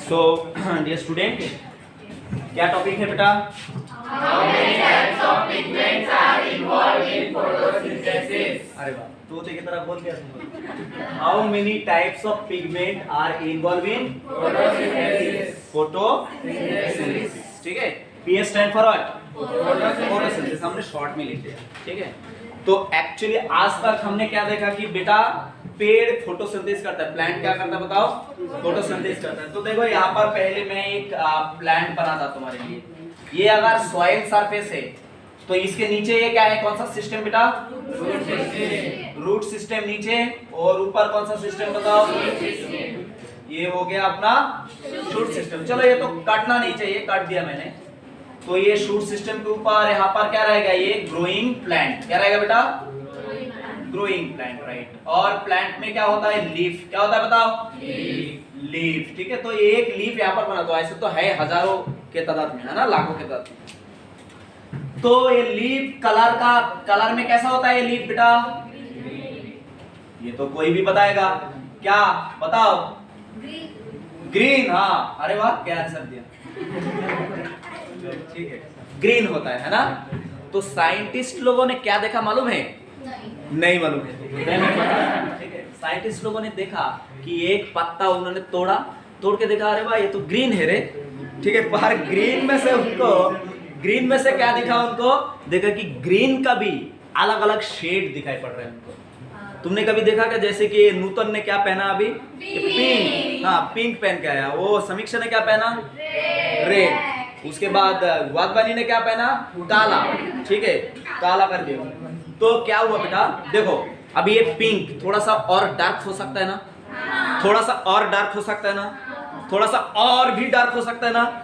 So dear student, क्या topic है बेटा? How many types of pigments are involved in photosynthesis? अरे वाह, तोते की तरह बोल दिया तुमने। How many types of pigment are involve in Photosynthesis. Photosynthesis. ठीक है, P stand for what? Photosynthesis. हमने शॉर्ट में लिख दिया। ठीक है, तो एक्चुअली आज तक हमने क्या देखा कि बेटा पेड़ फोटोसिंथेसिस करता है, प्लांट क्या करता है बताओ? फोटोसिंथेसिस करता है। तो देखो यहाँ पर पहले मैं एक प्लांट बना था तुम्हारे लिए। ये अगर सॉइल सरफेस है तो इसके नीचे ये क्या है, कौन सा सिस्टम बेटा? रूट सिस्टम नीचे, और ऊपर कौन सा सिस्टम बताओ? ये हो गया अपना शूट सिस्टम। चलो ये तो काटना नहीं चाहिए, काट दिया मैंने। तो ये शूट सिस्टम के ऊपर यहाँ पर क्या रहेगा? ये ग्रोइंग प्लांट। क्या रहेगा बेटा? Growing plant, right. और प्लांट में क्या होता है? लीफ। क्या होता है बताओ? लीफ। ठीक है, तो एक लीफ यहाँ पर बना, तो ऐसे तो है हजारों के तादाद में, है ना, लाखों के तादाद में। तो ये लीफ कलर में कैसा होता है ये लीफ बेटा? ये तो कोई भी बताएगा। क्या बताओ? ग्रीन। हाँ, अरे वाह, क्या आंसर दिया। ठीक है, ग्रीन होता है ना। तो साइंटिस्ट लोगों ने क्या देखा मालूम है? नहीं मालूम है। ठीक है, साइंटिस्ट लोगों ने देखा कि एक पत्ता उन्होंने तोड़ के देखा, अरे वाह ये तो ग्रीन है रे। ठीक है, पर ग्रीन में से क्या दिखा उनको? देखा कि ग्रीन का भी अलग अलग शेड दिखाई पड़ रहे हैं उनको। तुमने कभी देखा क्या? जैसे कि नूतन ने क्या पहना अभी? पिंक। हाँ, पिंक पहन के आया। वो समीक्षा ने क्या पहना? रेड। उसके बाद वागवानी ने क्या पहना? काला। ठीक है, काला कर दिया। तो क्या हुआ बेटा? देखो अभी ये पिंक थोड़ा सा और डार्क हो सकता है ना, थोड़ा सा और डार्क हो सकता है ना, थोड़ा सा और भी डार्क हो सकता है ना।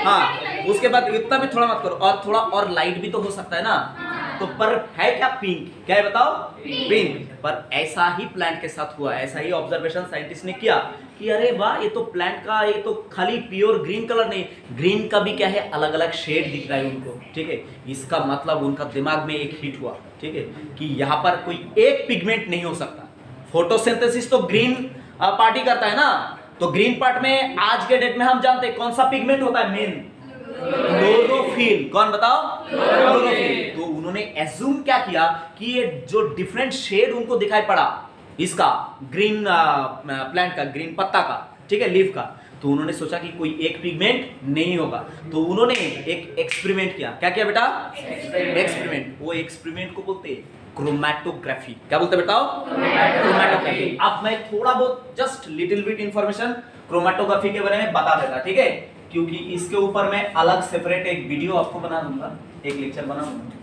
हाँ, उसके बाद इतना भी थोड़ा मत करो, और थोड़ा और लाइट भी तो हो सकता है ना। तो पर है क्या? पिंक। क्या है बताओ? पिंक। पर ऐसा ही प्लांट के साथ हुआ, ऐसा ही ऑब्जर्वेशन साइंटिस्ट ने किया कि अरे वाह ये तो प्लांट का, ये तो खाली प्योर ग्रीन कलर नहीं, ग्रीन का भी क्या है, अलग अलग शेड दिख रहा है उनको। ठीक है, इसका मतलब उनका दिमाग में एक हिट हुआ। ठीक है, कि यहाँ पर कोई एक पिगमेंट नहीं हो सकता। फोटोसिंथेसिस तो ग्रीन पार्टी करता है ना, तो ग्रीन पार्ट में आज के डेट में हम जानते हैं कौन सा पिगमेंट होता है मेन? क्लोरोफिल। कौन बताओ? क्लोरोफिल। तो उन्होंने एज्यूम क्या किया कि ये जो डिफरेंट शेड उनको दिखाई पड़ा इसका, ग्रीन प्लांट का, ग्रीन पत्ता का, ठीक है, लीफ का, तो उन्होंने सोचा कि कोई एक पिगमेंट नहीं होगा। तो उन्होंने एक एक्सपेरिमेंट किया। क्या किया बेटा? एक्सपेरिमेंट। वो एक्सपेरिमेंट को बोलते हैं क्रोमैटोग्राफी। क्या बोलते बताओ? क्रोमैटोग्राफी। अब मैं थोड़ा बहुत just little bit information chromatography के बारे में बता देता, ठीक है, क्योंकि इसके ऊपर मैं अलग सेपरेट एक वीडियो आपको बना दूंगा, एक लेक्चर बनाऊंगा,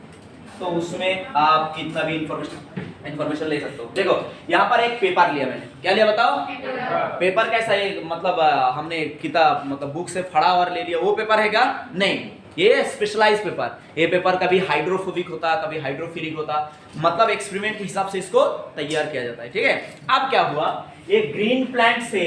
तो उसमें आप कितना भी इंफॉर्मेशन ले सकते हो। देखो यहाँ पर एक पेपर लिया मैंने। क्या लिया बताओ? पेपर कैसा है? मतलब हमने किताब मतलब बुक से फड़ा और ले लिया वो पेपर है क्या? नहीं, ये स्पेशलाइज पेपर। ये पेपर कभी हाइड्रोफोबिक होता, कभी हाइड्रोफिलिक होता, मतलब एक्सपेरिमेंट के हिसाब से इसको तैयार किया जाता है। ठीक है, अब क्या हुआ, एक ग्रीन प्लांट से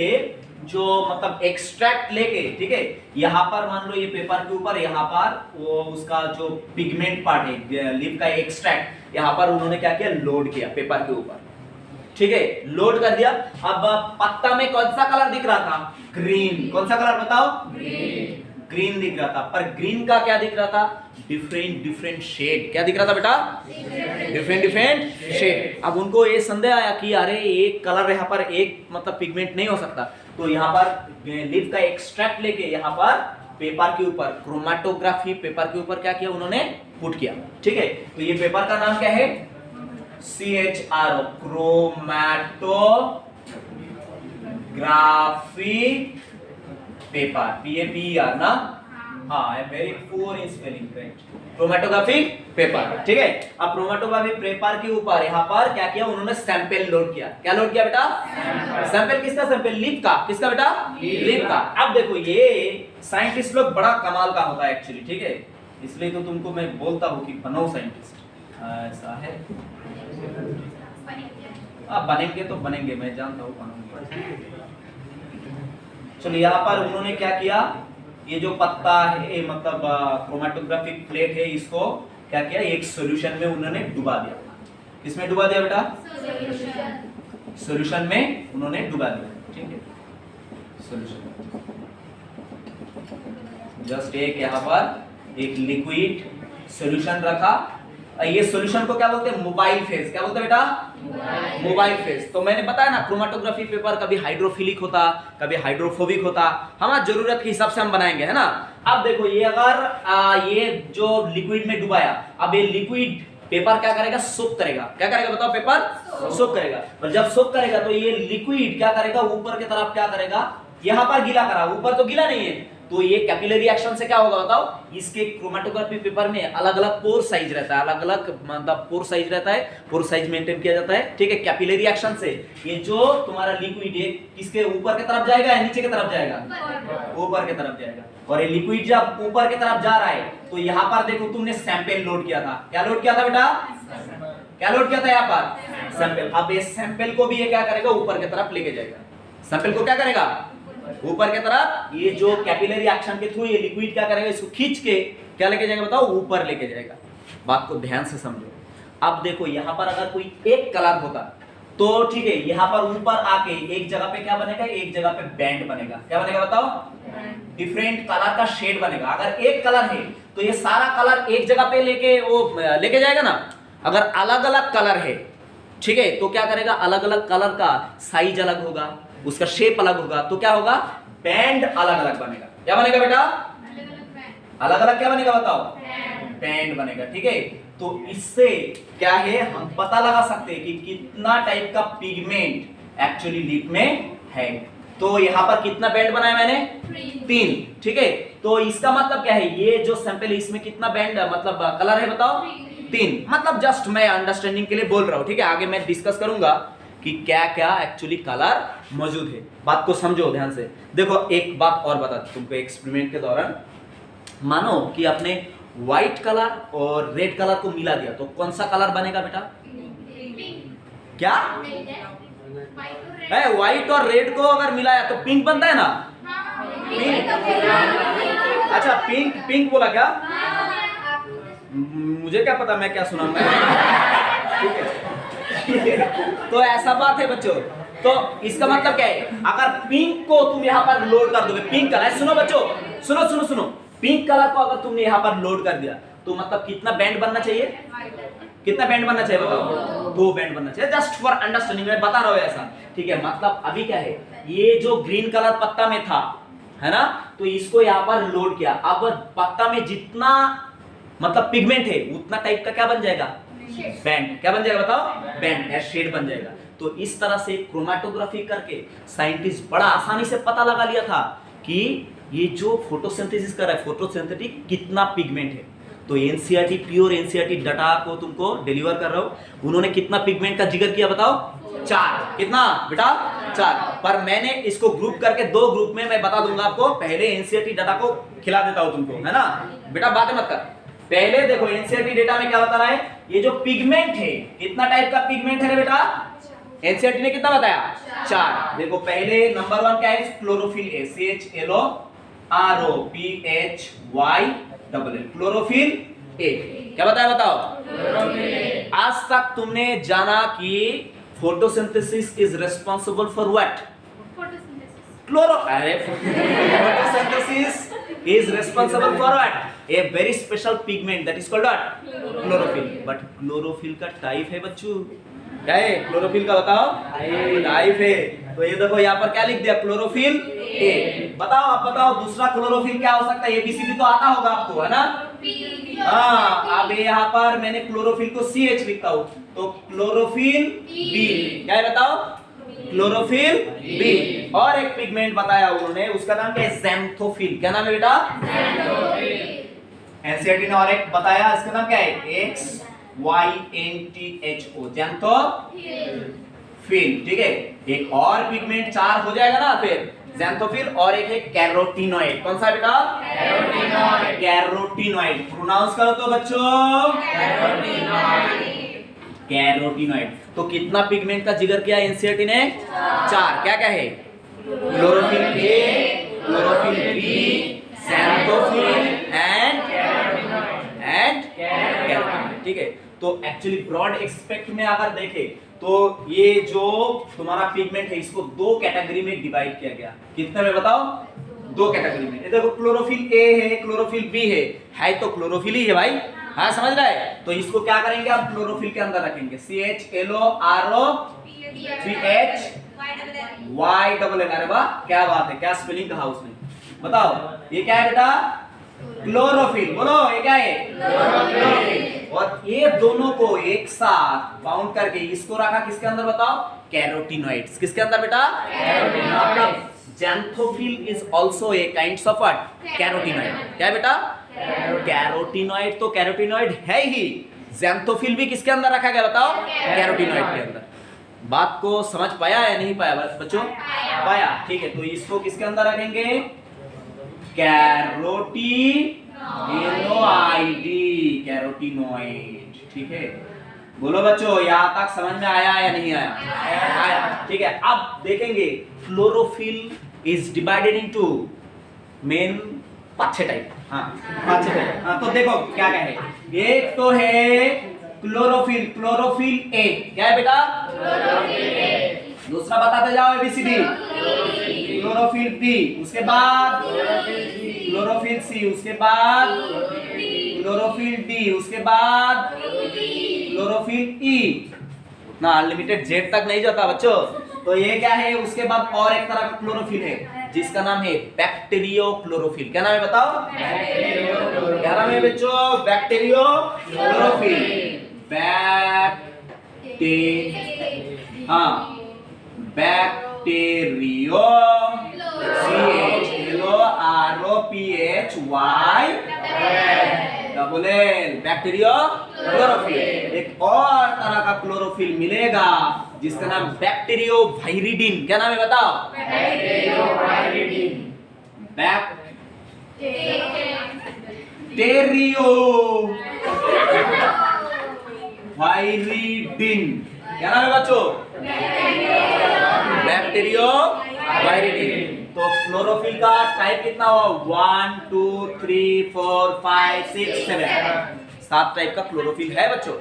जो मतलब एक्सट्रैक्ट लेके, ठीक है, यहाँ पर मान लो ये पेपर के ऊपर, यहाँ पर वो उसका जो पिगमेंट पार्ट है लीफ का एक्सट्रैक्ट, यहाँ पर उन्होंने क्या किया? लोड किया पेपर के ऊपर। ठीक है, लोड कर दिया। अब पत्ता में कौन सा कलर दिख रहा था? ग्रीन। कौन सा कलर बताओ? ग्रीन दिख रहा था। पर ग्रीन का क्या दिख रहा था? Different shade. क्या दिख रहा था बेटा? Different shade. अब उनको ये संदेह आया कि अरे एक कलर यहाँ पर एक मतलब पिगमेंट नहीं हो सकता। तो यहाँ पर लीफ का एक्सट्रैक्ट लेके यहाँ पर पेपर के ऊपर क्रोमैटोग्राफी, पेपर के ऊपर क्या किया उन्होंने? पुट किया। ठीक है, तो ये पेपर का नाम क्या है? CHRO, क्रोमैटोग्राफी पेपर, PAPER ना। हाँ, I am very poor in spelling, right. Chromatography paper. ठीक है, अब क्रोमैटोग्राफी पेपर के ऊपर यहाँ पर क्या किया उन्होंने? सैंपल लोड किया। क्या लोड किया बेटा? सैंपल। किसका सैंपल? लीफ का। किसका बेटा? लीफ का। अब देखो ये साइंटिस्ट लोग बड़ा कमाल का होता है एक्चुअली, ठीक है, इसलिए तो तुमको मैं बोलता हूँ कि बनो साइंटिस्ट। ऐसा है, अब बनेंगे तो बनेंगे, मैं जानता हूँ बनूंगे। चलो यहाँ पर उन्होंने क्या किया, ये जो पत्ता है मतलब क्रोमैटोग्राफिक प्लेट है, इसको क्या किया? एक सॉल्यूशन में उन्होंने डुबा दिया। किसमें डुबा दिया बेटा? सॉल्यूशन में उन्होंने डुबा दिया। ठीक है, सॉल्यूशन जस्ट एक यहाँ पर एक लिक्विड सॉल्यूशन रखा, ये सॉल्यूशन को क्या बोलते हैं, मोबाइल फेज। क्या बोलते हैं बेटा, मोबाइल फेज। तो मैंने बताया ना क्रोमेटोग्राफी पेपर कभी हाइड्रोफिलिक होता, कभी हाइड्रोफोबिक होता, हमारा जरूरत के हिसाब से हम बनाएंगे, है ना। अब देखो ये अगर ये जो लिक्विड में डुबाया, अब ये लिक्विड पेपर क्या करेगा, सोक करेगा। क्या करेगा बताओ, पेपर सोक करेगा। और जब सोक करेगा तो ये लिक्विड क्या करेगा, ऊपर की तरफ क्या करेगा, यहाँ पर गीला करा, ऊपर तो गीला नहीं है, तो ये कैपिलरी एक्शन से क्या होगा बताओ, इसके क्रोमेटोग्राफी पेपर में अलग अलग पोर साइज रहता है, अलग अलग मतलब पोर साइज रहता है, पोर साइज मेंटेन किया जाता है, ठीक है। कैपिलरी एक्शन से ये जो तुम्हारा लिक्विड है किसके ऊपर की तरफ जाएगा या नीचे की तरफ जाएगा, ऊपर की तरफ जाएगा। और ये लिक्विड जब ऊपर की तरफ जा रहा है तो यहाँ पर देखो तुमने सैंपल लोड किया था। क्या लोड किया था बेटा, क्या लोड किया था यहाँ पर, सैंपल। अब ये सैंपल को भी ये क्या करेगा, ऊपर की तरफ लेके जाएगा। सैंपल को क्या करेगा, ऊपर की तरफ। ये जो कैपिलरी एक्शन के थ्रू ये लिक्विड क्या करेगा, इसको खींच के क्या लेके जाएगा बताओ, ऊपर लेके जाएगा। बात को ध्यान से समझो। अब देखो यहाँ पर अगर कोई एक कलर होता तो ठीक है, यहाँ पर ऊपर आके एक जगह पे क्या बनेगा, एक जगह पे बैंड बनेगा। क्या बनेगा बताओ, डिफरेंट कलर का शेड बनेगा। अगर एक कलर है तो ये सारा कलर एक जगह पे लेके जाएगा ना। अगर अलग अलग कलर है, ठीक है, तो क्या करेगा, अलग अलग कलर का साइज अलग होगा, उसका शेप अलग होगा, तो क्या होगा, बैंड अलग अलग बनेगा। क्या बनेगा बेटा, अलग अलग क्या बनेगा बताओ, बैंड बनेगा, ठीक है। तो इससे क्या है, हम पता लगा सकते हैं कि कितना टाइप का पिगमेंट एक्चुअली लिप में है। तो यहाँ पर कितना बैंड बनाया मैंने, 3, ठीक है। तो इसका मतलब क्या है, ये जो सैंपल है इसमें कितना बैंड मतलब कलर है बताओ, 3। मतलब जस्ट मैं अंडरस्टैंडिंग के लिए बोल रहा हूँ, ठीक है। आगे मैं डिस्कस करूंगा कि क्या क्या एक्चुअली कलर मौजूद है। बात को समझो ध्यान से। देखो एक बात और बता तुमको, एक्सपेरिमेंट के दौरान मानो कि आपने व्हाइट कलर और रेड कलर को मिला दिया, तो कौन सा कलर बनेगा बेटा, क्या है, व्हाइट और रेड को अगर मिलाया तो पिंक बनता है ना, पिंक। अच्छा पिंक, पिंक बोला क्या, मुझे क्या पता, मैं क्या सुना मैं, ठीक है। तो ऐसा बात है बच्चों। तो इसका मतलब क्या है, अगर पिंक को तुम यहाँ पर लोड कर दोगे, पिंक कलर, सुनो बच्चों, सुनो सुनो सुनो, पिंक कलर को अगर तुमने यहाँ पर लोड कर दिया तो मतलब कितना बैंड बनना चाहिए, कितना बैंड बनना चाहिए बताओ, 2 बैंड बनना चाहिए। जस्ट फॉर अंडरस्टैंडिंग मैं बता रहा हूँ ऐसा, ठीक है। मतलब अभी क्या है, ये जो ग्रीन कलर पत्ता में था, है ना, तो इसको यहाँ पर लोड किया। अब पत्ता में जितना मतलब पिगमेंट है उतना टाइप का क्या बन जाएगा, बैंड। क्या बन जाएगा बताओ, बैंड या शेड बन जाएगा। तो इस तरह से क्रोमेटोग्राफी करके साइंटिस्ट बड़ा आसानी से पता लगा लिया था कि ये जो फोटोसिंथेसिस कर रहा है, फोटोसिंथेटिक कितना पिगमेंट है। तो एनसीईआरटी, प्योर एनसीईआरटी डाटा को तुमको डिलीवर कर रहा हूं। उन्होंने कितना पिगमेंट का जिक्र किया बताओ, 4। कितना बेटा, 4। पर मैंने इसको ग्रुप करके 2 ग्रुप में मैं बता दूंगा आपको। पहले एनसीईआरटी डाटा को खिला देता हूं तुमको, है ना बेटा, बातें मत कर। पहले देखो एनसीईआरटी डेटा में क्या बता रहा है, ये जो पिगमेंट है, कितना टाइप का पिगमेंट है बेटा, एनसीईआरटी ने कितना बताया, 4। देखो पहले नंबर 1 क्या है, chlorophyll A, CHLOROPHYLL, chlorophyll A. क्या बताया बताओ, आज तक तुमने जाना कि photosynthesis is responsible for what, photosynthesis is responsible for what, a very special pigment that is called what, chlorophyll। but chlorophyll का टाइप है बच्चों, क्या है क्लोरोफिल का बताओ, टाइप है। तो ये देखो यहाँ पर क्या लिख दिया, क्लोरोफिल ए। बताओ आप बताओ दूसरा क्लोरोफिल क्या हो सकता है, एबीसीडी तो आता होगा आपको, है ना। हाँ, अब यहाँ पर मैंने क्लोरोफिल को CH लिखता हूँ, तो क्लोरोफिल बी। क्या है बताओ, क्लोरोफिल बी। और एक पिगमेंट बताया उन्होंने, उसका नाम क्या है, ज़ैंथोफिल। क्या नाम है बेटा, एनसीईआरटी ने और एक बताया, इसका नाम क्या है, XYNTHO, ज़ैंथोफिल, ठीक है। एक और पिगमेंट 4 हो जाएगा ना फिर, ज़ैंथोफिल, और एक है कैरोटीनॉइड। कौन सा बेटा, कैरोटीनॉइड। कैरोटीनॉइड प्रोनाउंस करो तो बच्चों, कैरोटीनॉइड। तो कितना पिगमेंट का जिक्र किया एनसीईआरटी ने, 4। क्या क्या है, chlorophyll a, chlorophyll b, xanthophyll and carotenoid, ठीक है। तो एक्चुअली ब्रॉड एस्पेक्ट में अगर देखें तो ये जो तुम्हारा पिगमेंट है इसको 2 कैटेगरी में डिवाइड किया गया। कितने में बताओ, दो कैटेगरी में। ये देखो क्लोरोफिल ए है, क्लोरोफिल बी है तो क्लोरोफिल ही है भाई। हाँ समझ रहे हैं? तो इसको क्या करेंगे हम क्लोरोफिल के अंदर रखेंगे, CHLORO CHYNN। अरे वाह क्या बात है, क्या स्पेलिंग कहा उसने, बताओ ये क्या है बेटा, क्लोरोफिल। बोलो ये क्या है, क्लोरोफिल। और ये दोनों को एक साथ बाउंड करके इसको रखा किसके अंदर बताओ, कैरोटीनॉइड्स। किसके अंदर बेटा, carotenoid. Xanthophyll is also a kinds of what? Carotenoid। क्या है बेटा, कैरोटीनॉइड। तो कैरोटीनॉइड है ही, Xanthophyll भी किसके अंदर रखा गया बताओ, कैरोटीनॉइड के अंदर। बात को समझ पाया या नहीं पाया बच्चों, पाया। ठीक है, तो इसको किसके अंदर रखेंगे, कैरोटीनॉइड। ठीक है, बोलो बच्चों यहाँ तक समझ में आया या नहीं आया, आया। ठीक है, अब देखेंगे chlorophyll is divided into main 5 type. हाँ 5 टाइप। हाँ तो देखो क्या क्या है, एक तो है क्लोरोफिल, क्लोरोफिल ए। क्या है बेटा, क्लोरोफिल ए। दूसरा बताते जाओ ABCD, क्लोरोफिल बी, उसके बाद क्लोरोफिल सी, उसके बाद क्लोरोफिल डी, उसके बाद क्लोरोफिल ई। ना अनलिमिटेड जेड तक नहीं जाता बच्चों। तो ये क्या है, उसके बाद और एक तरह का क्लोरोफिल है जिसका नाम है बैक्टीरियो क्लोरोफिल। क्या नाम है बताओ, क्या नाम है बच्चों, bacterio chlorophyll. Bacterio CHLOROPHY bacterio chlorophyll. एक और तरह का क्लोरोफिल मिलेगा जिसका नाम बैक्टीरियो वायरिडिन। क्या नाम है बताओ, बैक्टीरियो वायरिडिन। बैक्टीरियो वायरिडिन। क्या नाम है बच्चों, बैक्टीरियो वायरिडिन। तो क्लोरोफिल का टाइप कितना हुआ, 1 2 3 4 5 6 7 7 टाइप का क्लोरोफिल है बच्चों।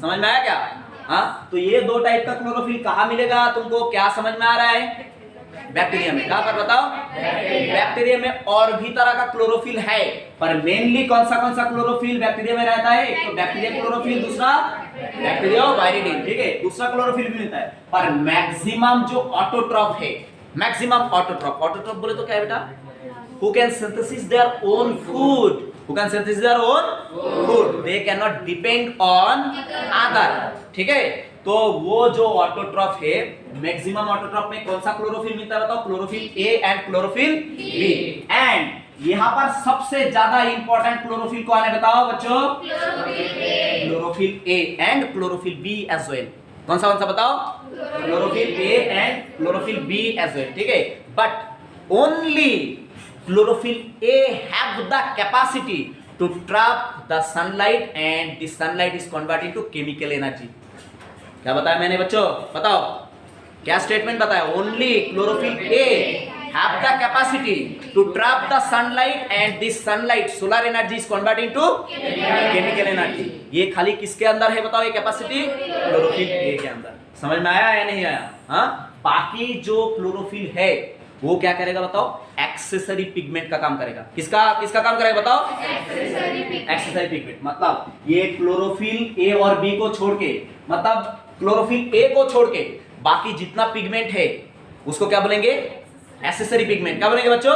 समझ में आया क्या? हाँ, तो ये 2 टाइप का क्लोरोफिल कहाँ मिलेगा तुमको, क्या समझ में आ रहा है, बैक्टीरिया में। कहाँ पर बताओ, बैक्टीरिया में। और भी तरह का क्लोरोफिल है, पर मेनली कौन सा क्लोरोफिल बैक्टीरिया में रहता है, तो बैक्टीरिया क्लोरोफिल, दूसरा बैक्टीरिया वायरिडिन। ठीक है, दूसरा क्लोरोफिल भी मिलता है, पर मैक्सिमम जो ऑटोट्रॉफ है, मैक्सिमम ऑटोट्रॉफ बोले तो क्या है बेटा, who can synthesis their own food, who can synthesis their own food, they cannot depend on other। ठीक है, तो वो जो ऑटोट्रॉफ है, मैक्सिमम ऑटोट्रॉफ में कौन सा क्लोरोफिल मिलता है बताओ, chlorophyll a and chlorophyll b. And यहाँ पर सबसे ज्यादा इंपॉर्टेंट क्लोरोफिल कौन है बताओ बच्चों, chlorophyll a and chlorophyll b as well. कौन सा बताओ, chlorophyll a and chlorophyll b as well. ठीक है, but only chlorophyll a have the capacity to trap the sunlight and the sunlight is converted to chemical energy. क्या बताया मैंने बच्चों, बताओ क्या स्टेटमेंट बताया, only chlorophyll a have the capacity to trap the sunlight and this sunlight solar energy is converted into chemical energy। ये खाली किसके अंदर है बताओ, ये कैपेसिटी क्लोरोफिल ए के अंदर। समझ में आया या नहीं आया? हाँ, बाकी जो क्लोरोफिल है वो क्या करेगा बताओ, एक्सेसरी पिगमेंट का काम करेगा। किसका काम करेगा बताओ, एक्सेसरी पिगमेंट। मतलब ये क्लोरोफिल ए और बी को छोड़ के, मतलब क्लोरोफिल ए को छोड़ के बाकी जितना पिगमेंट है उसको क्या बोलेंगे, एक्सेसरी पिगमेंट। क्या बोलेंगे बच्चों,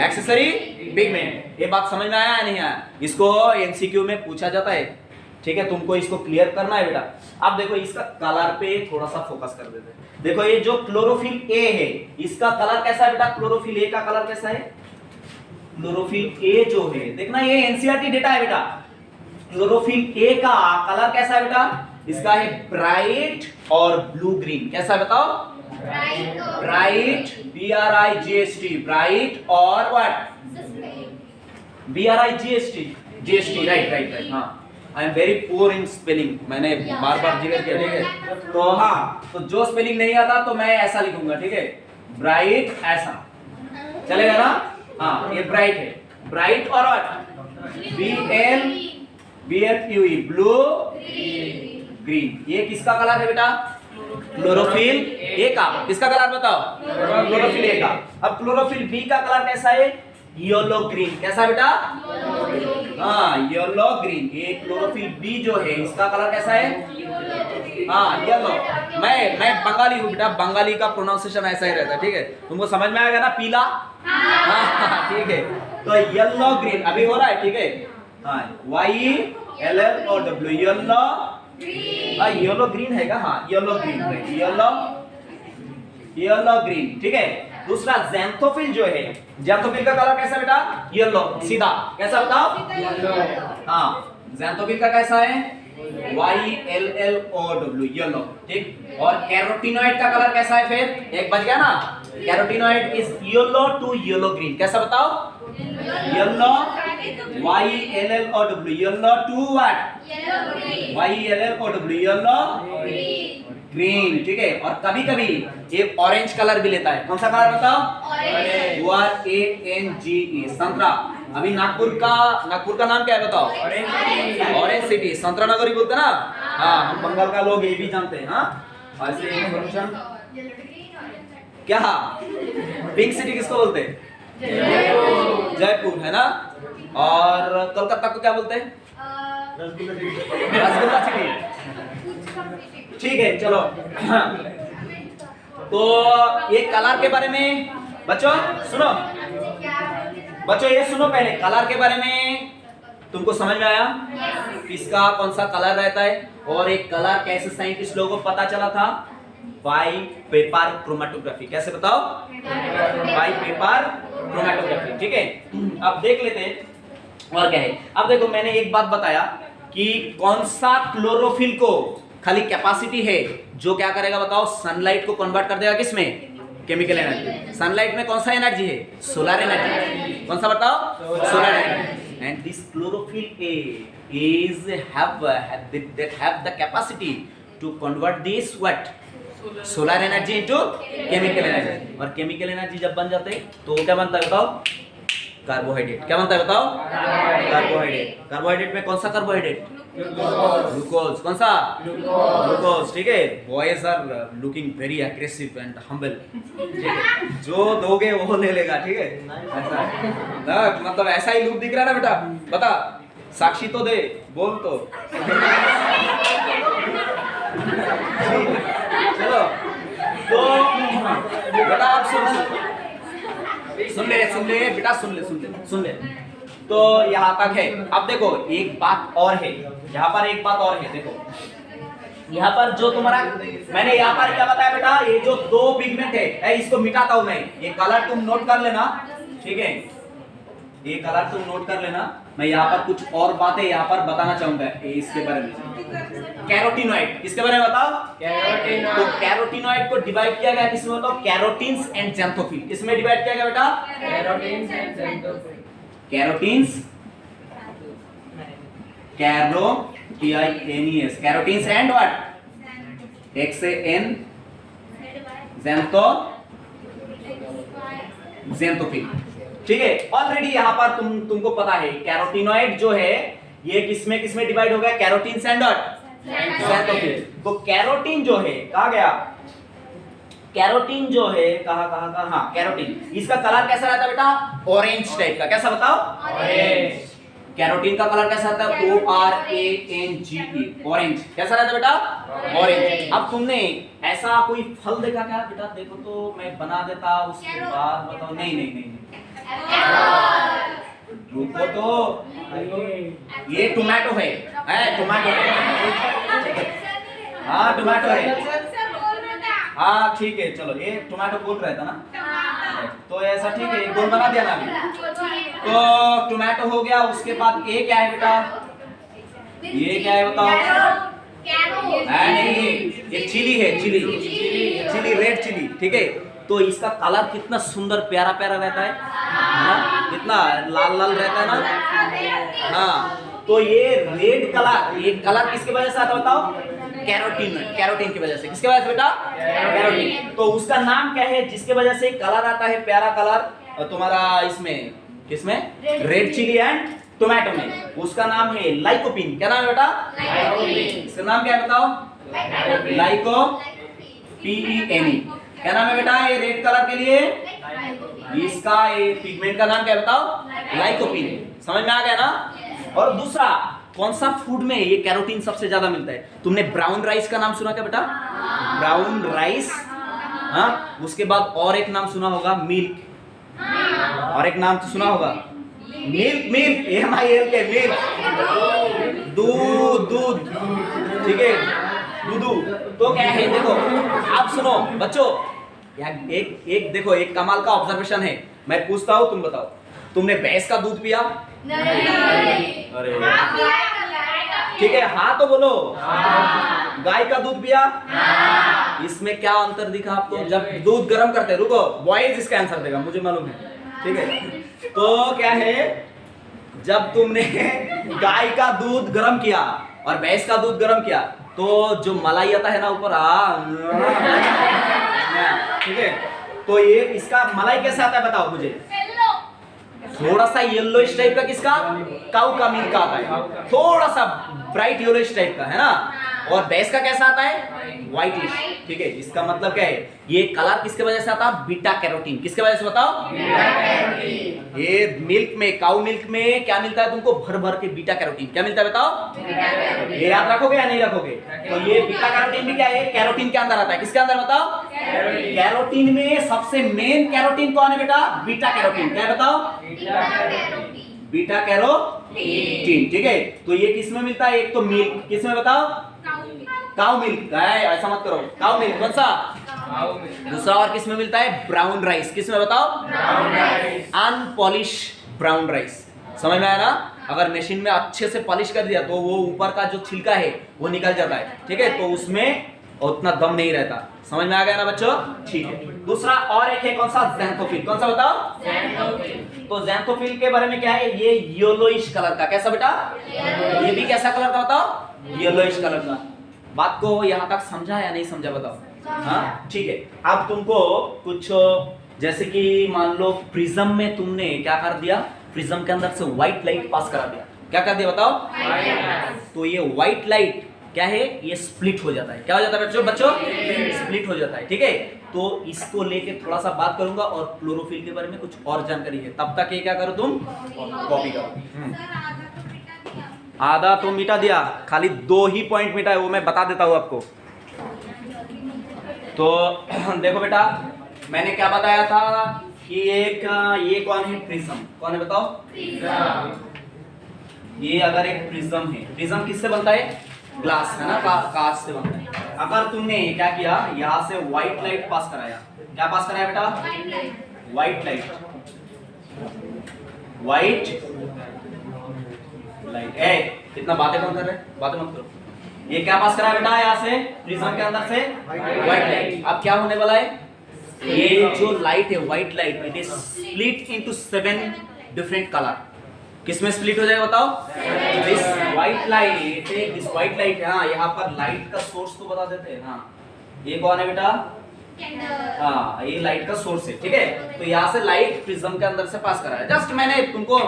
एक्सेसरी पिगमेंट। ये बात समझ में आया या नहीं आया? इसको एमसीक्यू में पूछा जाता है। ठीक है, तुमको इसको क्लियर करना है बेटा। अब देखो इसका कलर पे थोड़ा सा फोकस कर देते हैं। देखो ये जो क्लोरोफिल ए है, इसका कलर कैसा है बेटा, क्लोरोफिल ए का कलर कैसा है, क्लोरोफिल ए जो है, देखना ये एनसीईआरटी डेटा है बेटा। क्लोरोफिल ए का कलर कैसा है बेटा, इसका है ब्राइट और ब्लू ग्रीन। कैसा है बताओ, ब्राइट, BRIGHT, ब्राइट और व्हाट, BRIGHT, राइट। हाँ, I am very poor in spelling, मैंने बार जिक्र किया। ठीक है, तो हाँ, तो जो स्पेलिंग नहीं आता तो मैं ऐसा लिखूंगा। ठीक है, ब्राइट ऐसा चलेगा ना। हाँ, ये ब्राइट है, ब्राइट और BLUE, ब्लू ग्रीन। ये किसका कलर है बेटा, क्लोरोफिल ए का, किसका कलर बताओ? क्लोरोफिल ए का। अब क्लोरोफिल बी का कलर कैसा है? Yellow green. कैसा बेटा? हाँ, येलो ग्रीन। ये क्लोरोफिल बी जो है इसका कलर कैसा है? हाँ, येलो। मैं बंगाली हूँ बेटा, बंगाली का प्रोनाउंसिएशन ऐसा ही रहता है, ठीक है? तुमको समझ में आएगा ना? पीला, हाँ ठीक है। तो येलो ग्रीन अभी हो रहा है, ठीक है? हाँ, YELLO येलो, येलो ग्रीन है क्या? हाँ, येलो ग्रीन, येलो ग्रीन, ठीक है। दूसरा ज़ैंथोफिल जो है, ज़ैंथोफिल का कलर कैसा बेटा? येलो, सीधा। कैसा बताओ? हाँ, ज़ैंथोफिल का कैसा है? YLLO येलो, ठीक। और कैरोटीनॉइड का कलर कैसा है फिर? एक बच गया ना? Carotenoid is yellow to yellow green. कैसा बताओ? Yellow, YLLO yellow to what? YLLO yellow green, ठीक है। और कभी कभी ये ऑरेंज कलर भी लेता है। कौन सा कलर बताओ? ORANGE, संतरा। अभी नागपुर का नाम क्या है बताओ? ऑरेंज सिटी, संतरा नगर ही बोलते हैं ना? हाँ, हम बंगाल का लोग ये भी जानते हैं। हाँ, ऐसे इन्फॉर्मेशन क्या? पिंक सिटी किसको बोलते हैं? जयपुर, है ना? और कोलकाता को क्या बोलते हैं? रसगुल्ला सिटी, ठीक है। चलो, तो ये कलर के बारे में बच्चों सुनो, बच्चों ये सुनो, पहले कलर के बारे में तुमको समझ में आया? किसका कौन सा कलर रहता है? और एक कलर कैसे साइंटिस्ट लोगों को पता चला था? By paper chromatography. कैसे बताओ? बाय पेपर क्रोमेटोग्राफी, ठीक है। अब देख लेते हैं और क्या है। अब देखो, मैंने एक बात बताया कि कौन सा क्लोरोफिल को खाली कैपेसिटी है जो क्या करेगा बताओ? सनलाइट को कन्वर्ट कर देगा किसमें? Chemical energy. सनलाइट में कौन सा एनर्जी है? Solar energy. कौन सा बताओ? Solar energy. And this chlorophyll A is have the capacity to convert this what? Solar energy into chemical energy. और केमिकल एनर्जी जब बन जाते हैं तो क्या बनता है बताओ? कार्बोहाइड्रेट। क्या बनता है बताओ? कार्बोहाइड्रेट। कार्बोहाइड्रेट में कौन सा कार्बोहाइड्रेट? ग्लूकोज। कौन सा? ग्लूकोज, ठीक है। Boys are looking very aggressive and humble, ठीक है? जो दोगे वो ले लेगा, ठीक है? ऐसा ना, मतलब ऐसा ही लुक दिख रहा है ना बेटा? बता, साक्षी तो दे, बोल तो। चलो, तो बेटा आप सुन ले बेटा, सुन ले। तो यहाँ तक है। अब देखो, एक बात और है, यहाँ पर एक बात और है। देखो, यहाँ पर जो तुम्हारा, मैंने यहाँ पर क्या बताया बेटा? ये जो दो पिगमेंट है, इसको मिटाता हूं मैं। ये कलर तुम नोट कर लेना, ठीक है? ये कलर तुम नोट कर लेना। मैं यहाँ पर कुछ और बातें यहाँ पर बताना चाहूंगा इसके बारे में। कैरोटीनॉइड, किसके बारे में बताओ? कैरोटीनॉइड। तो कैरोटीनॉइड को डिवाइड किया गया किसमें बताओ? Carotenes and xanthophyll. किसमें डिवाइड किया गया बेटा? Carotenes and xanthophyll. Carotenes, carotenes, carotenes and what? एक से एन, ज़ैंथोफिल, ठीक है। ऑलरेडी यहाँ पर तुमको पता है कैरोटीनॉइड जो है ये किसमें डिवाइड हो गया? Carotenes and xanthophyll. तो कैरोटीन जो है कहाँ गया? कैरोटीन जो है कहाँ? हाँ, कैरोटीन। इसका कलर कैसा रहता है बेटा? ऑरेंज टाइप का। कैसा बताओ? ऑरेंज। कैरोटीन का कलर कैसा रहता है? ORANGE, orange. कैसा रहता है बेटा? ऑरेंज। अब तुमने ऐसा कोई फल देखा क्या बेटा? देखो तो मैं बना देता, उसके बाद बताओ। नहीं, रुको तो, ये टोमेटो है, टोमेटो है। हाँ, टोमेटो है। हाँ ठीक है, चलो, ये टोमेटो गोल रहता ना, तो ऐसा ठीक है, गोल बना दिया ना अभी। तो टोमेटो हो गया। उसके बाद ये क्या है बेटा? ये क्या है बताओ? नहीं, ये चिली है, चिली, रेड चिली, ठीक है। तो इसका कलर कितना सुंदर प्यारा रहता है ना? कितना लाल रहता है ना? हाँ, तो ये रेड कलर, ये कलर किसकी वजह से आता है बताओ? कैरोटीन की वजह से। किसके वजह से बेटा? कैरोटीन। तो उसका नाम क्या है जिसके वजह से कलर आता है, प्यारा कलर तुम्हारा इसमें? किसमें? रेड चिली एंड टोमेटो में। उसका नाम है लाइकोपीन। क्या नाम है बेटा? लाइकोपीन। इसका नाम क्या है बताओ? लाइकोपीन। PENE। क्या नाम है बेटा ये रेड कलर के लिए? इसका ये पिगमेंट का नाम क्या है बताओ? लाइकोपीन। समझ में आ गया ना? और दूसरा कौन सा फूड में ये कैरोटीन सबसे ज्यादा मिलता है? तुमने ब्राउन राइस का नाम सुना क्या बेटा? ब्राउन राइस, हाँ। उसके बाद और एक नाम सुना होगा मिल्क, और एक नाम तो सुना होगा मिल्क, मिल्क MIL के मिल्क, दूध, दूध, ठीक है, दूध। तो क्या है देखो, आप सुनो बच्चों, एक देखो, एक कमाल का ऑब्जर्वेशन है। मैं पूछता हूँ तुम बताओ, तुमने भैंस का दूध पिया? नहीं। अरे ठीक है, हाँ तो बोलो। गाय का दूध पिया? इसमें क्या अंतर दिखा आपको? जब दूध गर्म करते, रुको, बॉयज इसका आंसर देगा, मुझे मालूम है, ठीक है। तो क्या है, जब तुमने गाय का दूध गर्म किया और भैंस का दूध गर्म किया, तो जो मलाई आता है ना ऊपर, ठीक है, तो ये इसका मलाई कैसा आता है बताओ मुझे? थोड़ा सा येलोइश टाइप का, किसका? काऊ का मिल्क का आता है, थोड़ा सा ब्राइट येलोइश टाइप का, है ना। और भैंस का कैसा आता है? व्हाइटिश, ठीक है। इसका मतलब क्या है, ये कलर किसके वजह से आता है? Beta carotene. किसके वजह से बताओ? Beta carotene. ये मिल्क में, काऊ मिल्क में क्या मिलता है तुमको? भर भर के बीटा कैरोटीन। क्या मिलता है बताओ? ये याद रखोगे या नहीं रखोगे? तो ये बीटा कैरोटीन भी क्या है? कैरोटीन के अंदर आता है। किसके अंदर बताओ? कैरोटीन में सबसे मेन कैरोटीन कौन है बेटा? Beta carotene. क्या है बताओ? बीटा कैरोटीन, ठीक है। तो ये किसमें मिलता है? एक तो मिल्क, किसमें बताओ? काऊ मिल्क, ऐसा मत करो, काऊ मिल्क कौन सा? दूसरा और किसमें मिलता है? Brown rice. किसमें बताओ? Brown rice, unpolished brown rice. समझ में आया ना? अगर मशीन में अच्छे से पॉलिश कर दिया तो वो ऊपर का जो छिलका है वो निकल जाता है, ठीक है, तो उसमें उतना दम नहीं रहता। समझ में आ गया ना बच्चों? ठीक है। दूसरा और एक है कौन सा? ज़ैंथोफिल। कौन सा बताओ? ज़ैंथोफिल। तो ज़ैंथोफिल के बारे में क्या है? ये येलोइश कलर का। कैसा बेटा? ये भी कैसा कलर का बताओ? येलोइश कलर का। बात को यहाँ तक समझा या नहीं समझा बताओ? हाँ, ठीक है। अब तुमको कुछ, जैसे कि मान लो प्रिज्म में तुमने क्या कर दिया? प्रिज्म के अंदर से व्हाइट लाइट पास करा दिया। क्या कर दिया बताओ? तो ये व्हाइट लाइट क्या है? ये स्प्लिट हो जाता है। क्या हो जाता है बच्चों? बच्चों स्प्लिट हो जाता है, ठीक है। तो इसको लेके थोड़ा सा बात करूंगा और क्लोरोफिल के बारे में कुछ और जानकारी है। तब तक ये क्या करो तुम? कॉपी करो। आधा तो मिटा दिया, खाली 2 ही पॉइंट मिटा है, वो मैं बता देता हूँ आपको। तो देखो बेटा, मैंने क्या बताया था कि एक ये कौन है? प्रिज्म। कौन है बताओ? प्रिज्म। ये अगर एक प्रिज्म है, प्रिज्म किससे बनता है? ग्लास, है ना, कांच से बनता है। अगर तुमने क्या किया, यहाँ से व्हाइट लाइट पास कराया, क्या पास कराया बेटा? White light, white light. कितना बातें कौन कर रहे हैं? बातें मत करो। ये क्या पास करा है बेटा? यहाँ से प्रिज्म के अंदर से व्हाइट लाइट। अब क्या होने वाला है? ये जो लाइट है, white light, it is split into 7 different colour. किसमें स्प्लिट हो जाएगा बताओ? This white light, this white light, हाँ, यहाँ पर लाइट का सोर्स तो बता देते हैं। हाँ, ये कौन है बेटा? हाँ, ये लाइट का सोर्स है, ठीक है। तो यहाँ से लाइट प्रिज्म के अंदर से पास करा है। जस्ट मैंने तुमको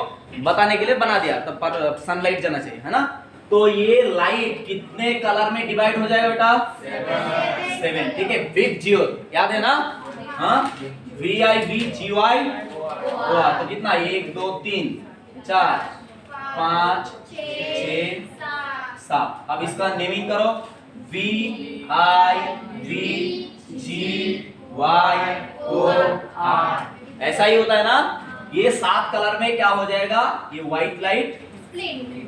बताने के लिए बना दिया, तब पर सनलाइट जाना चाहिए, है ना। तो ये लाइट कितने कलर में डिवाइड हो जाएगा बेटा? 7, ठीक है, विद जियो, याद है ना? हाँ, VIVGY। तो कितना? 1 2 3 4 5 6 7। अब इसका नेमिंग करो, VIVGY। ऐसा ही होता है ना? ये 7 कलर में क्या हो जाएगा? ये व्हाइट लाइट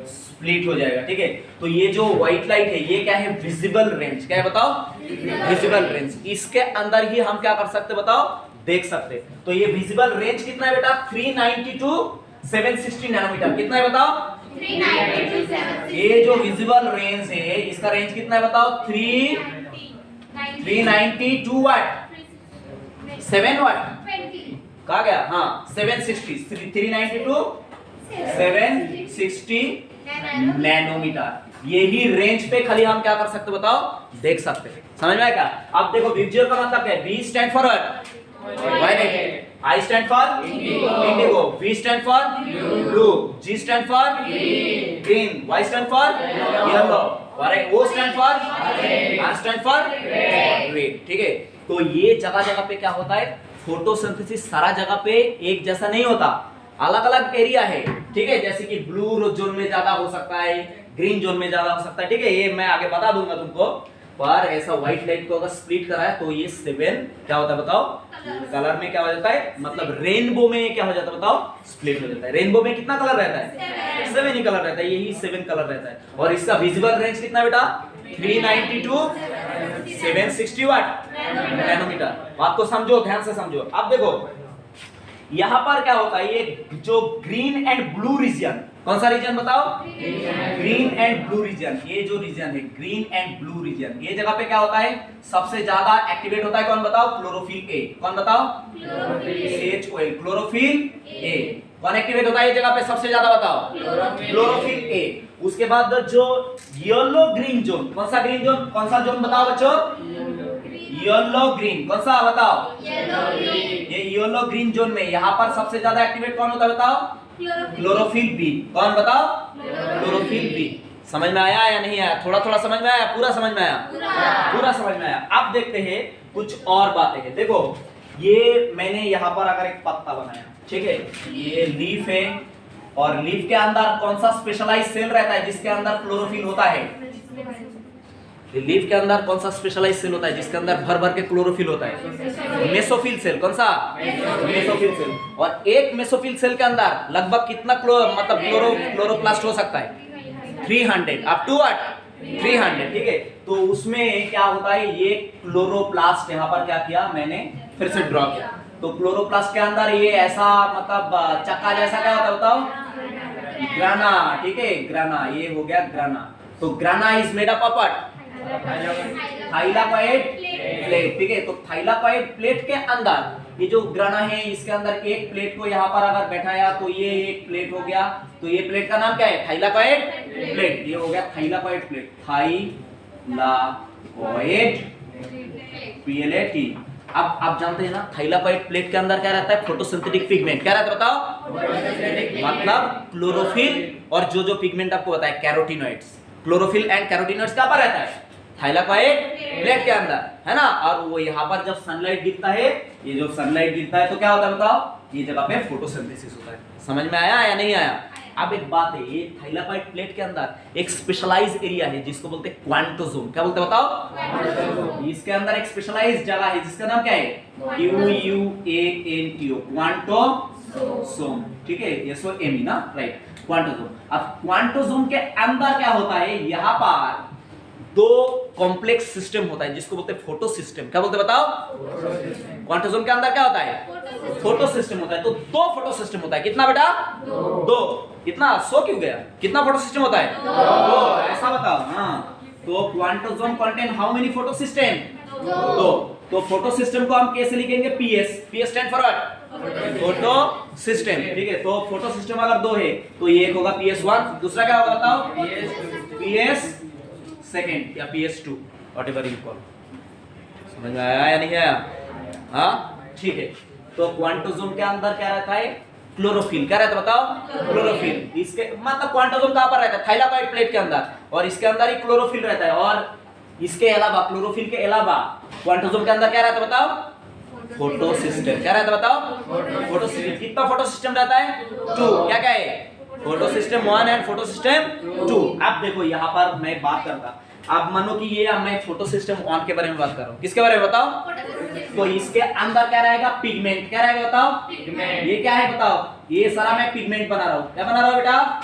स्प्लिट हो जाएगा, ठीक है। तो ये जो व्हाइट लाइट है, ये क्या है? Visible range. क्या है बताओ? Visible range. इसके अंदर ही हम क्या कर सकते बताओ? देख सकते। तो ये विजिबल रेंज कितना है बेटा? 390 to 760 नैनोमीटर। कितना है बताओ? 390 to 760। ये जो विजिबल रेंज है, इसका रेंज कितना है बताओ? 390 टू व्हाट? 7 व्हाट? कहा गया? हाँ, 760। 390 टू 760 नैनोमीटर। यही रेंज पे खाली हम क्या कर सकते बताओ? देख सकते हैं। समझ में आया क्या? अब देखो, विजुअल का मतलब क्या है? V stand for what? Violet. I stand for indigo. V stand for blue. G stand for green. Y stand for yellow. और O stand for R stand for red, ठीक है। तो ये जगह जगह पे क्या होता है, फोटोसिंथेसिस सारा जगह पे एक जैसा नहीं होता, अलग अलग एरिया है, ठीक है। जैसे कि ब्लू जोन में ज्यादा हो सकता है, ग्रीन जोन में ज्यादा हो सकता है, ठीक है। ये मैं आगे बता दूंगा तुमको। पर ऐसा व्हाइट लाइट को अगर स्प्लिट करा है तो ये 7 क्या होता है बताओ, कलर में क्या हो जाता है, मतलब रेनबो में क्या हो जाता है बताओ, स्प्लिट हो जाता है। रेनबो में कितना कलर रहता है, 7 ही कलर रहता है, यही 7 कलर रहता है। और इसका विजिबल रेंज कितना बेटा, 390 टू 760 वाट नैनोमीटर। बात को समझो, ध्यान से समझो। अब देखो यहां पर क्या होता है, ये जो ग्रीन एंड ब्लू रीजन, कौन सा रीजन बताओ, ग्रीन एंड ब्लू रीजन, ये जो रीजन है ग्रीन एंड ब्लू रीजन, ये जगह पे क्या होता है, सबसे ज्यादा एक्टिवेट होता है कौन बताओ, क्लोरोफिल ए। कौन बताओ, CHOL, क्लोरोफिल ए। कौन एक्टिवेट होता है ये जगह पे सबसे ज्यादा बताओ, क्लोरोफिल ए। उसके बाद जो येलो ग्रीन जोन, कौन सा ग्रीन जोन, कौन सा जोन बताओ बच्चों, येलो ग्रीन, कौन सा बताओ, ये येलो ग्रीन जोन में यहाँ पर सबसे ज्यादा एक्टिवेट कौन होता है बताओ, क्लोरोफिल बी। कौन बताओ, क्लोरोफिल बी। समझ में आया या नहीं आया, थोड़ा थोड़ा समझ में आया, पूरा समझ में आया, पूरा समझ में आया। अब देखते हैं कुछ और बातें हैं। देखो ये मैंने यहाँ पर अगर एक पत्ता बनाया, ठीक है, ये लीफ है, और लीफ के अंदर कौन सा स्पेशलाइज सेल रहता है जिसके अंदर क्लोरोफिल होता है, लीफ के अंदर कौन सा स्पेशलाइज सेल होता है जिसके अंदर भर भर के क्लोरोफिल होता है, मेसोफिल सेल। कौन सा, मेसोफिल सेल। और एक मेसोफिल सेल के अंदर लगभग कितना मतलब क्लोरोप्लास्ट हो सकता है, 300 अप टू 300, ठीक है। तो उसमें क्या होता है, ये क्लोरोप्लास्ट यहाँ पर क्या किया मैंने, फिर से ड्रॉ किया। तो क्लोरोप्लास्ट के अंदर ये ऐसा मतलब चक्का जैसा क्या होता है बताओ, ग्राना, ठीक है, ग्राना, ये हो गया ग्राना। तो ग्राना is made up of thylakoid plate, ठीक है। तो थाइलाकोइड प्लेट के अंदर ये जो ग्राना है, इसके अंदर एक प्लेट को यहाँ पर अगर बैठाया तो ये एक प्लेट हो गया। तो ये प्लेट का नाम क्या है, थाइलाकोइड प्लेट। ये हो गया थाइलाकोइड प्लेट, थाइलाकोइड PLAT। अब आप जानते हैं ना थाइलाकोइड प्लेट के अंदर क्या रहता है, फोटोसिंथेटिक पिगमेंट। क्या रहता है बताओ, मतलब क्लोरोफिल और जो पिगमेंट आपको बताया कैरोटीनॉइड्स। क्लोरोफिल एंड कैरोटीनॉइड्स कहां पर रहता है, थाइलाकोइड प्लेट के अंदर, है ना। और वो यहाँ पर जब सनलाइट गिरता है, ये जो सनलाइट गिरता है तो क्या होता है बताओ, ये जगह पे फोटोसिंथेसिस होता है। समझ में आया या नहीं आया। अब एक बात है, ये थाइलाकोइड प्लेट के अंदर एक स्पेशलाइज एरिया है जिसको बोलते हैं क्वांटोसोम। क्या बोलते हैं बताओ, इसके अंदर एक स्पेशलाइज जगह है जिसका नाम क्या है, QUANTO, क्वांटोसोम, ठीक है, SOME ना, राइट, क्वांटोसोम। अब क्वांटोसोम के अंदर क्या होता है, यहाँ पर दो कॉम्प्लेक्स सिस्टम होता है जिसको बोलते हैं फोटो सिस्टम। क्या बोलते हैं बताओ, क्वांटोसोम के अंदर क्या होता है, फोटो सिस्टम होता है। तो दो फोटो सिस्टम होता है, कितना बेटा, दो। कितना, 100 क्यों गया, कितना फोटो सिस्टम होता है, दो, ऐसा बताओ। हाँ, तो quantosome contain how many photo system, दो। तो फोटो सिस्टम को हम कैसे लिखेंगे, PS stand for what, photo system, ठीक है। तो फोटो सिस्टम अगर दो है तो ये एक होगा PS1, दूसरा क्या होगा बताओ, PS सेकेंड या PS2, व्हाटएवर यू कॉल। समझ में आया या नहीं आया, हाँ, ठीक है। तो क्वांटोसोम के अंदर क्या रहता है, क्लोरोफिल। क्या रहता है बताओ, क्लोरोफिल। इसके मतलब क्वांटोसोम कहां पर रहता है, थाइलाकोइड प्लेट के अंदर, और इसके अंदर ही क्लोरोफिल रहता है। और इसके अलावा, क्लोरोफिल के अलावा क्वांटोसोम के अंदर क्या रहता है बताओ, फोटो सिस्टम। क्या रहता है बताओ, फोटो सिस्टम। कितना फोटो सिस्टम रहता है, 2। क्या क्या है, photo system 1 and photo system 2। अब देखो यहाँ पर मैं बात करता, आप मानो कि ये मैं फोटो सिस्टम 1 के बारे में बात कर रहा हूँ, किसके बारे में बताओ, तो इसके अंदर क्या रहेगा, पिगमेंट। क्या रहेगा बताओ, ये क्या है बताओ, ये सारा मैं पिगमेंट बना रहा हूँ। क्या बना रहा हूँ बेटा,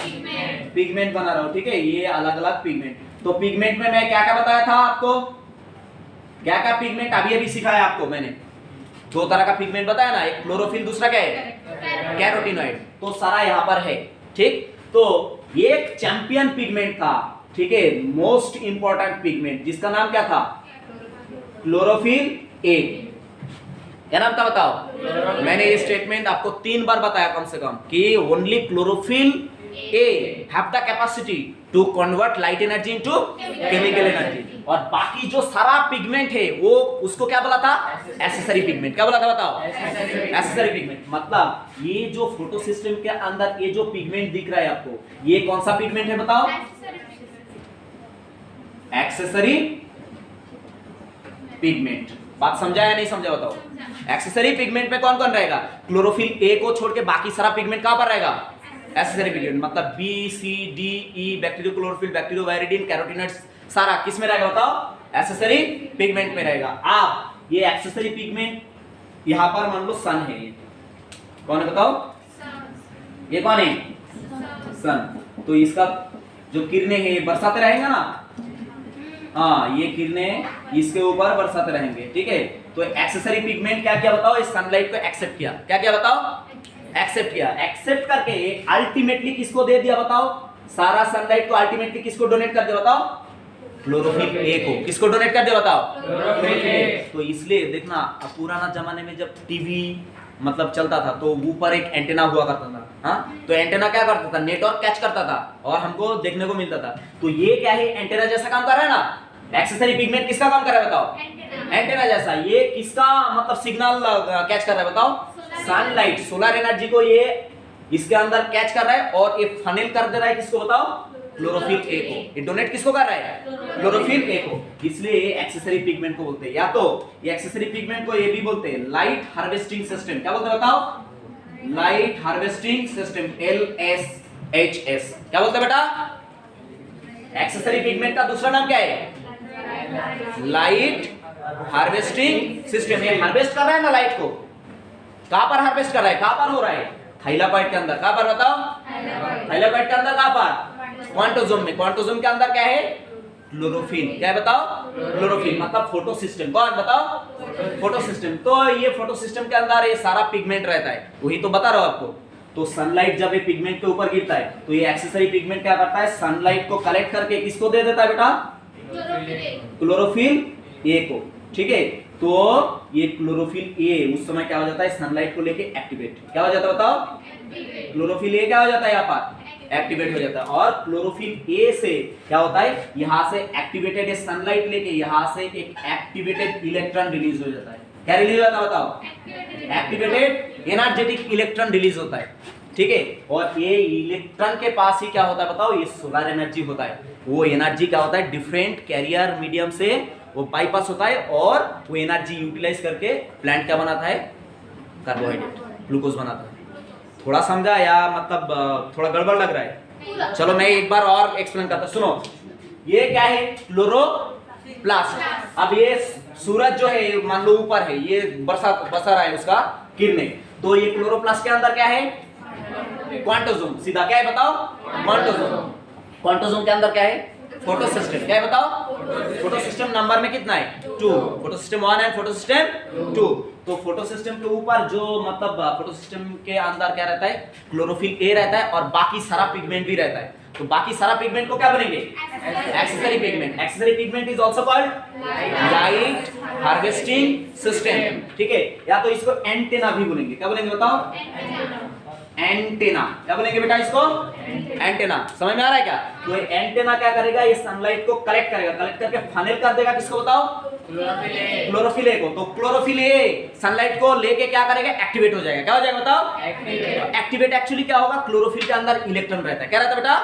पिगमेंट बना रहा हूँ, ठीक है। ये अलग अलग पिगमेंट। तो पिगमेंट में मैं क्या क्या बताया था आपको, क्या क्या पिगमेंट अभी अभी सिखाया आपको मैंने, 2 तरह का पिगमेंट बताया ना, एक क्लोरोफिल, दूसरा क्या है, कैरोटीनॉइड। तो सारा यहाँ पर है, ठीक। तो ये एक चैंपियन पिगमेंट था, ठीक है, मोस्ट इंपॉर्टेंट पिगमेंट, जिसका नाम क्या था, क्लोरोफिल ए। क्या नाम था बताओ, मैंने ये स्टेटमेंट आपको 3 बार बताया कम से कम, कि only chlorophyll a have the capacity to convert light energy into chemical energy. और बाकी जो सारा पिगमेंट है वो उसको क्या बोला था, एसेसरी पिगमेंट। क्या बोला था बताओ, एसेसरी पिगमेंट। मतलब ये जो फोटो सिस्टम के अंदर ये जो पिगमेंट दिख रहा है आपको, ये कौन सा पिगमेंट है बताओ, एक्सेसरी पिगमेंट। बात समझा या नहीं समझा बताओ? एक्सेसरी पिगमेंट में कौन कौन रहेगा? क्लोरोफिल ए को छोड़ के बाकी सारा पिगमेंट कहां पर रहेगा? Accessory pigment. मतलब B C D E, bacteriochlorophyll, bacterioviridin, carotenoids, सारा किस में रहेगा बताओ? एक्सेसरी पिगमेंट में रहेगा। आप ये एक्सेसरी पिगमेंट यहां पर मान लो सन है, ये कौन है बताओ? ये कौन है? सन। तो इसका जो किरणें है बरसाते रहेंगे ना, हाँ ये किरणें इसके ऊपर बरसाते रहेंगे, ठीक है। तो एक्सेसरी पिगमेंट क्या क्या बताओ? इस सनलाइट को एक्सेप्ट किया, क्या क्या बताओ? एक्सेप्ट किया। एक्सेप्ट करके अल्टीमेटली किसको दे दिया बताओ? सारा सनलाइट को अल्टीमेटली किसको डोनेट कर दिया बताओ? क्लोरोफिल ए को। किसको डोनेट कर दिया बताओ? क्लोरोफिल ए। तो इसलिए देखना, अब पुराना जमाने में जब टीवी मतलब चलता था तो ऊपर एक एंटेना हुआ करता था, हाँ तो एंटेना क्या करता था? नेटवर्क कैच करता था और हमको देखने को मिलता था। तो ये क्या है? एंटेना जैसा काम कर रहा है ना। एक्सेसरी पिगमेंट किसका काम कर रहा है बताओ? एंटेना जैसा। ये किसका मतलब सिग्नल कैच कर रहा है बताओ? सनलाइट, सोलर एनर्जी को ये इसके अंदर कैच कर रहा है और ये फनेल कर दे रहा है किसको बताओ? क्लोरोफिल ए को। ये डोनेट किसको कर रहा है? क्लोरोफिल ए को। इसलिए ये एक्सेसरी पिगमेंट को बोलते हैं। या तो ये एक्सेसरी पिगमेंट को ये भी बोलते हैं लाइट हार्वेस्टिंग सिस्टम। क्या बोलते हैं बताओ? Light harvesting system, LSHS। क्या बोलते हैं बेटा? एक्सेसरी पिगमेंट का दूसरा नाम क्या है? Light harvesting system. ये हार्वेस्ट कर रहा है ना लाइट को। कहां पर हार्वेस्ट कर रहा है? कहां पर हो रहा है? थाइलाकॉइड के अंदर। कहां पर बताओ? थाइलाकॉइड के अंदर। कहां पर? क्वांटोसोम में। क्वांटोसोम के अंदर क्या है? क्लोरोफिल। क्या है बताओ? क्लोरोफिल। मतलब फोटो सिस्टम। कौन बताओ? Photo system. तो ये फोटो सिस्टम के अंदर ये सारा पिगमेंट रहता है, वही तो बता रहा हूं आपको। तो सनलाइट जब ये पिगमेंट के ऊपर गिरता है तो ये एक्सेसरी पिगमेंट क्या करता है? सनलाइट को कलेक्ट करके किसको दे देता है बेटा? क्लोरोफिल ए को, ठीक है। तो ये क्लोरोफिल ए उस समय क्या हो जाता है? सनलाइट को लेके एक्टिवेट। क्या हो जाता है बताओ? क्लोरोफिल ए क्या हो जाता है? यहाँ पर एक्टिवेट हो जाता है। और क्लोरोफिल ए से क्या होता है? यहां से एक्टिवेटेड सनलाइट लेके यहां से एक एक्टिवेटेड इलेक्ट्रॉन रिलीज हो जाता है। क्या रिलीज होता है बताओ? एक्टिवेटेड एनर्जेटिक इलेक्ट्रॉन रिलीज होता है, ठीक है। और ये इलेक्ट्रॉन के पास ही क्या होता है बताओ? ये सोलर एनर्जी होता है। वो एनर्जी क्या होता है? डिफरेंट कैरियर मीडियम से वो बाईपास होता है और वो एनर्जी यूटिलाइज करके प्लांट क्या बनाता है? कार्बोहाइड्रेट, ग्लूकोज बनाता है। थोड़ा समझा या मतलब थोड़ा गड़बड़ लग रहा है? चलो मैं एक बार और एक्सप्लेन करता। सुनो, ये क्या है? क्लोरोप्लास्ट। अब ये सूरज जो है मान लो ऊपर है, ये बरसा रहा है उसका किरणें। तो ये क्लोरोप्लास्ट के अंदर क्या है? क्वांटोसोम। सीधा क्या है बताओ? क्वांटोसोम। क्वांटोसोम के अंदर क्या है? Photo system. क्या है बताओ? फोटो सिस्टम नंबर में कितना है? 2। फोटो सिस्टम 1 है, फोटो सिस्टम 2। तो फोटो सिस्टम के ऊपर जो मतलब फोटो सिस्टम के अंदर क्या रहता है? क्लोरोफिल ए रहता है और बाकी सारा पिगमेंट भी रहता है। तो बाकी सारा पिगमेंट को क्या बनेंगे? Accessory pigment. Accessory pigment is also called light harvesting system, ठीक है। या तो इसको एंटेना भी बोलेंगे। क्या बोलेंगे बताओ? एंटेना। क्या बोलेंगे बेटा इसको? एंटेना। समझ में आ रहा है क्या? तो ये एंटेना क्या करेगा? ये सनलाइट को कलेक्ट करेगा, कलेक्ट करके फनेल कर देगा किसको बताओ? क्लोरोफिल ए को। तो क्लोरोफिल ए सनलाइट को लेके क्या करेगा? एक्टिवेट हो जाएगा। क्या हो जाएगा बताओ? एक्टिवेट। एक्चुअली क्या होगा? क्लोरोफिल के अंदर इलेक्ट्रॉन रहता है। क्या रहता है बेटा?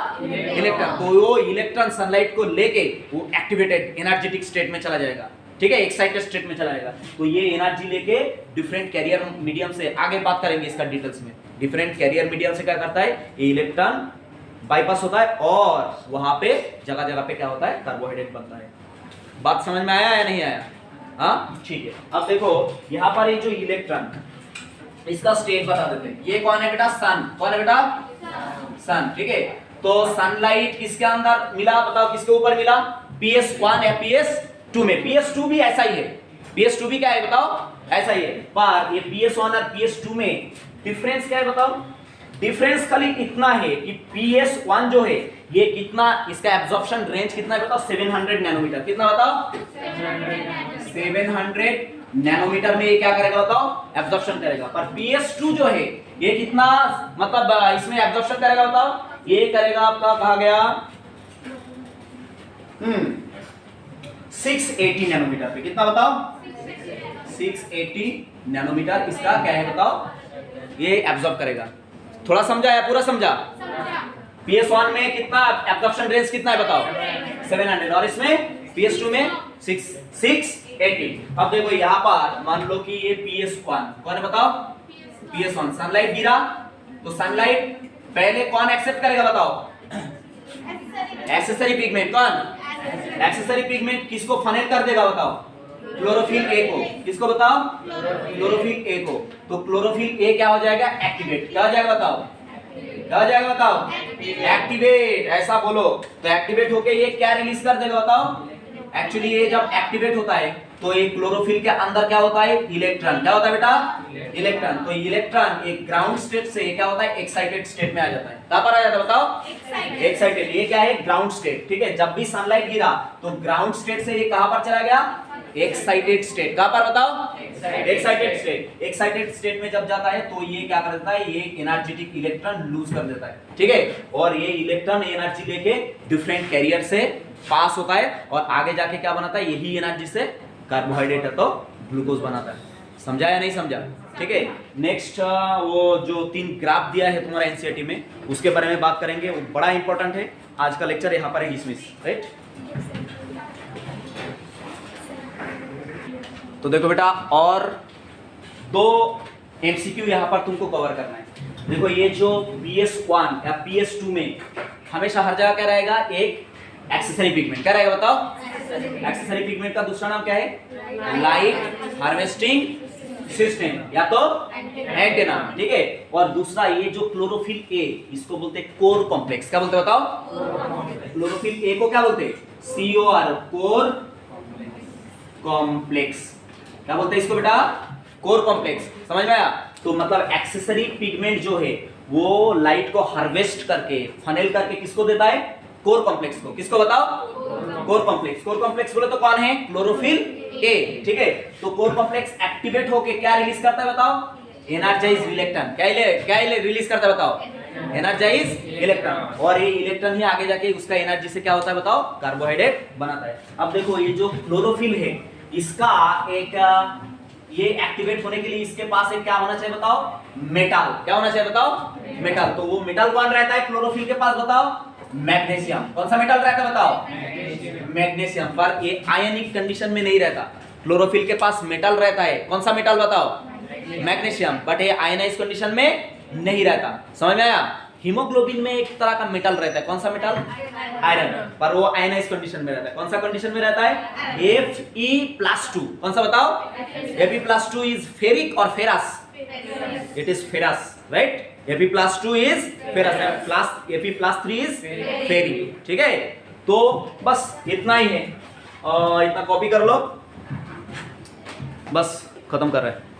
इलेक्ट्रॉन। तो वो इलेक्ट्रॉन सनलाइट को लेके वो एक्टिवेटेड एनर्जेटिक स्टेट में चला जाएगा, ठीक है, एक्साइटेड स्टेट में चला जाएगा। तो ये एनर्जी लेके डिफरेंट कैरियर मीडियम से, आगे बात करेंगे इसका डिटेल्स में, डिफरेंट कैरियर मीडियम से क्या करता है? ये इलेक्ट्रॉन बाईपास होता है और वहां पे जगह जगह पे क्या होता है? कार्बोहाइड्रेट बनता है। बात समझ में आया या नहीं आया? हाँ ठीक है। अब देखो यहाँ पर ये जो इलेक्ट्रॉन, इसका स्टेट बता देते हैं। ये कौन है बेटा? सन। कौन है बेटा? सन, ठीक है। तो सनलाइट किसके अंदर मिला बताओ? किसके ऊपर मिला? PS1 या PS2 में। PS2 भी ऐसा ही है। PS2 भी क्या है बताओ? ऐसा ही है। पर ये PS1 और PS2 में डिफरेंस क्या है बताओ? डिफरेंस खाली इतना है कि PS1 जो है ये कितना, इसका एब्जॉर्प्शन रेंज कितना है बताओ? 700 नैनोमीटर। कितना बताओ? 700 नैनोमीटर में ये क्या करेगा बताओ? एब्जॉर्प्शन करेगा। पर PS2 जो है ये कितना मतलब इसमें एब्जॉर्प्शन करेगा बताओ? ये करेगा आपका, कहा गया 680 नैनोमीटर पे। कितना बताओ? 680 नैनोमीटर इसका क्या है बताओ? ये एब्जॉर्ब करेगा। थोड़ा समझा या पूरा समझा? PS1 में कितना एब्जॉर्प्शन रेंज कितना है बताओ? 700। और इसमें PS2 में 680। अब देखो यहाँ पर मान लो कि ये PS1 कौन है बताओ? PS1। सनलाइट गिरा तो सनलाइट पहले कौन एक्सेप्ट करेगा बताओ? Accessory pigment. कौन? एक्सेसरी पिगमेंट किसको फनेल कर देगा बताओ? क्लोरोफिल ए को। किसको बताओ? क्लोरोफिल ए को। तो क्लोरोफिल ए क्या हो जाएगा? एक्टिवेट। क्या हो जाएगा बताओ? क्या हो जाएगा बताओ? एक्टिवेट। ऐसा बोलो। तो एक्टिवेट होके ये क्या रिलीज कर देगा बताओ? एक्चुअली ये जब एक्टिवेट होता है तो ये क्लोरोफिल के अंदर क्या होता है? इलेक्ट्रॉन। क्या होता है बेटा? इलेक्ट्रॉन। तो इलेक्ट्रॉन एक ग्राउंड स्टेट से क्या होता है? एक्साइटेड स्टेट में आ जाता है। कहां पर आ जाता है बताओ? एक्साइटेड। ये क्या है? Ground state. ठीक है, जब भी सनलाइट गिरा तो ग्राउंड स्टेट से ये कहां पर चला गया? Excited state. कहां पर बताओ? Excited state. एक्साइटेड स्टेट में जब जाता है तो ये क्या कर देता है? ये एनर्जेटिक इलेक्ट्रॉन लूज कर देता है। ठीक है, और ये इलेक्ट्रॉन एनर्जी लेके डिफरेंट कैरियर से पास होता है और आगे जाके क्या बनाता है? यही एनर्जी से कार्बोहाइड्रेट है तो ग्लूकोज बनाता है। समझा या नहीं समझा? ठीक है, नेक्स्ट वो जो 3 ग्राफ दिया है तुम्हारा एनसीईआरटी में उसके बारे में बात करेंगे। वो बड़ा इंपॉर्टेंट है। आज का लेक्चर यहाँ पर है डिसमिस। राइट, तो देखो बेटा और 2 एमसीक्यू यहाँ पर तुमको कवर करना है। देखो ये जो PS1 या PS2 में हमेशा हर जगह क्या रहेगा? एक एक्सेसरी पिगमेंट। क्या रहेगा बताओ? एक्सेसरी पिगमेंट का दूसरा नाम क्या है? लाइट हार्वेस्टिंग सिस्टम या तो एंटेना। ठीक है, और दूसरा ये जो क्लोरोफिल ए इसको बोलते हैं कोर कॉम्प्लेक्स। क्या बोलते हैं बताओ? क्लोरोफिल ए को क्या बोलते हैं? COR, core complex. क्या बोलते हैं इसको बेटा? Core complex. समझ में आया? तो मतलब एक्सेसरी पिगमेंट जो है वो लाइट को हार्वेस्ट करके फनेल करके किसको देता है? कोर कॉम्प्लेक्स को। किसको बताओ? Core complex. कोर कॉम्प्लेक्स बोले तो कौन है? क्लोरोफिल ए। ठीक है, तो कोर कॉम्प्लेक्स एक्टिवेट होके क्या रिलीज करता है बताओ? Energize electron. क्या रिलीज करता है बताओ? Energize electron. और ये इलेक्ट्रॉन ही आगे जाके उसका एनर्जी से क्या होता है बताओ? कार्बोहाइड्रेट बनाता है। अब देखो ये जो क्लोरोफिल है इसका एक ये एक्टिवेट होने के लिए इसके पास एक क्या होना चाहिए बताओ? मेटल। क्या होना चाहिए बताओ? मेटल। तो वो मेटल कौन रहता है क्लोरोफिल के पास बताओ? मैग्नीशियम। कौन सा मेटल रहता है बताओ? मैग्नीशियम। पर ये आयनिक कंडीशन में नहीं रहता। क्लोरोफिल के पास मेटल रहता है। कौन सा मेटल बताओ? मैग्नीशियम। बट ये आयनाइज कंडीशन में नहीं रहता। समझ में आया? हीमोग्लोबिन में एक तरह का मेटल रहता है। कौन सा मेटल? आयरन। पर वो आयनाइज कंडीशन में रहता है। कौन सा कंडीशन में रहता है? Fe+2। कौन सा बताओ? Fe+2 इज फेरिक और ferrous? It is ferrous. Right, Fe+2 is ferrous, Fe+3 is ferric. ठीक है, तो बस इतना ही है। इतना कॉपी कर लो, बस खत्म कर रहे हैं।